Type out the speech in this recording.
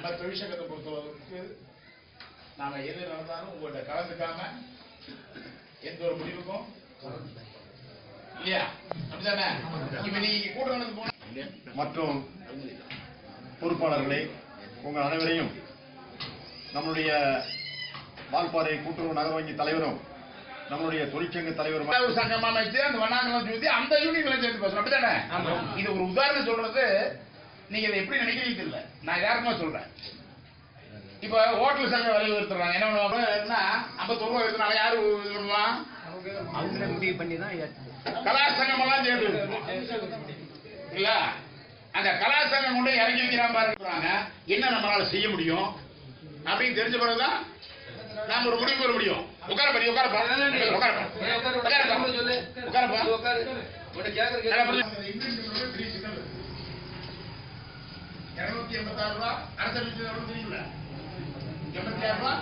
நம்ம தொழிற்சங்கத்தை பொறுத்தளவுக்கு நாம எது நடந்தாலும் உங்கள்கிட்ட கலந்துக்காம எந்த ஒரு முடிவுக்கும் இல்லையா? அப்படிதானே? இப்ப நீங்க கூட்டணி போன மற்றும் பொறுப்பாளர்களை உங்கள் அனைவரையும் நம்முடைய வால்பாறை கூட்டுறவு நகர வங்கி தலைவரும் நம்முடைய தொழிற்சங்க தலைவரும் சங்கம் அமைச்சு அந்த வண்ணாங்கலாம் சொல்லி அந்த யூனியன்ல சேர்ந்து பேசுறோம். அப்படிதானே? இது ஒரு உதாரணம் சொல்றது. நீங்க இதை எப்படி நினைக்கிறீங்க இல்ல, நான் யாருக்குமா சொல்றேன். இப்ப ஹோட்டல் சங்கம் விலை உயர்த்துறாங்க, என்ன பண்ணுவாங்கன்னா 51 ரூபாய் உயர்த்தினால யாரு பண்ணுவான்? அவங்க முடிவு பண்ணி தான் கலாச்சார சங்கம் எல்லாம் சேர்ந்து இல்ல, அந்த கலாச்சார சங்கம் கொண்டு இறங்கி வைக்கிறான் பாருங்க. என்ன நம்மளால செய்ய முடியும் அப்படின்னு தெரிஞ்ச பிறகுதான் நாம ஒரு முடிவு வர முடியும். உட்காரப்பா, நீ உட்காரப்பா, உட்காரப்பா, உட்காரப்பா. 286 ரூபாய் அரசு 86 ரூபாய்